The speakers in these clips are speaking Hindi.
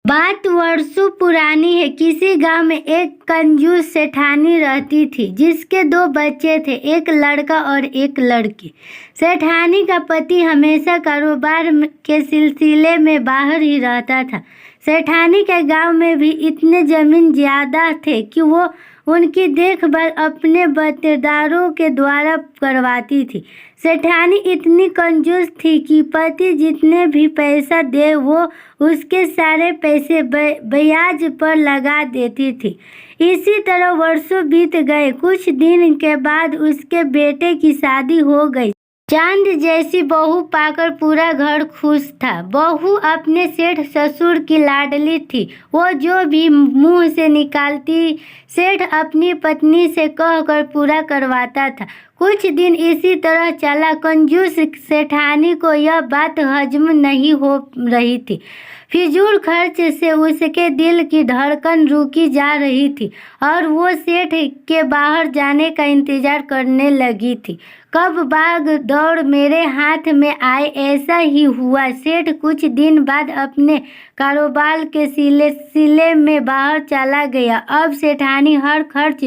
बात वर्षों पुरानी है। किसी गांव में एक कंजूस सेठानी रहती थी जिसके दो बच्चे थे, एक लड़का और एक लड़की। सेठानी का पति हमेशा कारोबार के सिलसिले में बाहर ही रहता था। सेठानी के गांव में भी इतने जमीन ज्यादा थे कि वो उनकी देखभाल अपने बतेदारों के द्वारा करवाती थी। सेठानी इतनी कंजूस थी कि पति जितने भी पैसा दे वो उसके सारे पैसे ब्याज पर लगा देती थी। इसी तरह वर्षों बीत गए। कुछ दिन के बाद उसके बेटे की शादी हो गई। चांद जैसी बहू पाकर पूरा घर खुश था। बहू अपने सेठ ससुर की लाडली थी। वो जो भी मुंह से निकालती सेठ अपनी पत्नी से कहकर पूरा करवाता था। कुछ दिन इसी तरह चला। कंजूस सेठानी को यह बात हजम नहीं हो रही थी। फिजूल खर्च से उसके दिल की धड़कन रुकी जा रही थी और वो सेठ के बाहर जाने का इंतजार करने लगी थी। कब भाग दौड़ मेरे हाथ में आए, ऐसा ही हुआ। सेठ कुछ दिन बाद अपने कारोबार के सिलसिले में बाहर चला गया। अब सेठानी हर खर्च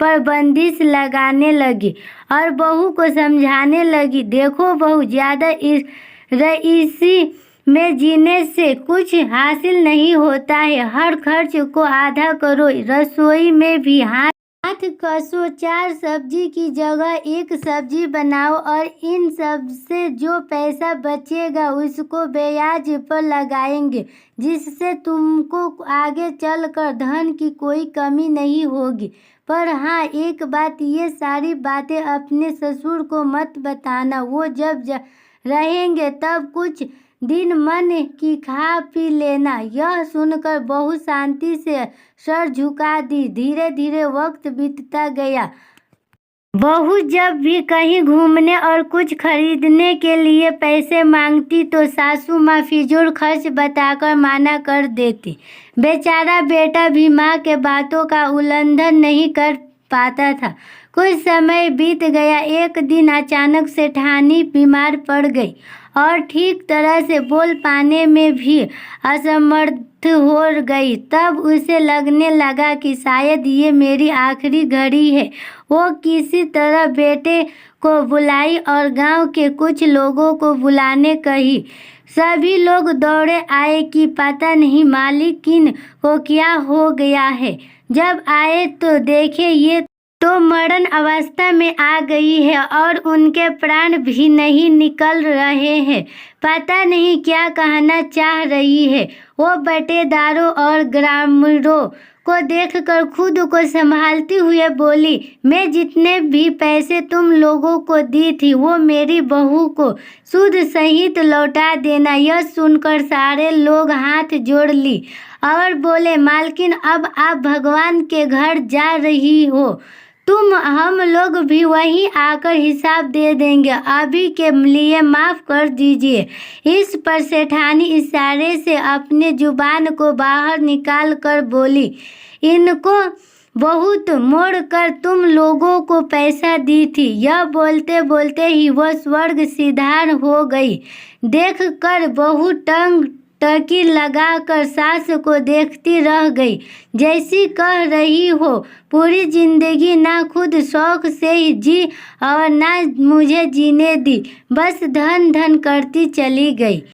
पर बंदिश लगाने लगी और बहू को समझाने लगी, देखो बहू, ज्यादा रईसी में जीने से कुछ हासिल नहीं होता है। हर खर्च को आधा करो, रसोई में भी हाथ कसो, 4 सब्जी की जगह 1 सब्जी बनाओ और इन सब से जो पैसा बचेगा उसको ब्याज पर लगाएंगे, जिससे तुमको आगे चलकर धन की कोई कमी नहीं होगी। पर हाँ, एक बात, ये सारी बातें अपने ससुर को मत बताना। वो जब रहेंगे तब कुछ दिन मन की खा पी लेना। यह सुनकर बहू शांति से सर झुका दी। धीरे धीरे वक्त बीतता गया। बहू जब भी कहीं घूमने और कुछ खरीदने के लिए पैसे मांगती तो सासू माँ फिजूल खर्च बताकर मना कर देती। बेचारा बेटा भी माँ के बातों का उल्लंघन नहीं कर पाता था। कुछ समय बीत गया। एक दिन अचानक सेठानी बीमार पड़ गई और ठीक तरह से बोल पाने में भी असमर्थ हो गई। तब उसे लगने लगा कि शायद ये मेरी आखिरी घड़ी है। वो किसी तरह बेटे को बुलाई और गांव के कुछ लोगों को बुलाने कही। सभी लोग दौड़े आए कि पता नहीं मालिकिन को क्या हो गया है। जब आए तो देखे ये तो मरण अवस्था में आ गई है और उनके प्राण भी नहीं निकल रहे हैं। पता नहीं क्या कहना चाह रही है। वो बटेदारों और ग्रामीणों को देखकर खुद को संभालती हुए बोली, मैं जितने भी पैसे तुम लोगों को दी थी वो मेरी बहू को शुद्ध सहित लौटा देना। यह सुनकर सारे लोग हाथ जोड़ ली और बोले, मालकिन, अब आप भगवान के घर जा रही हो। हम लोग भी वहीं आकर हिसाब दे देंगे। अभी के लिए माफ कर दीजिए। इस पर सेठानी इशारे से अपने जुबान को बाहर निकाल कर बोली, इनको बहुत मोड़ कर तुम लोगों को पैसा दी थी। यह बोलते बोलते ही वह स्वर्ग सिधार हो गई। देख कर बहू टकी लगाकर सास को देखती रह गई, जैसी कह रही हो, पूरी जिंदगी ना खुद शौक से ही जी और ना मुझे जीने दी, बस धन धन करती चली गई।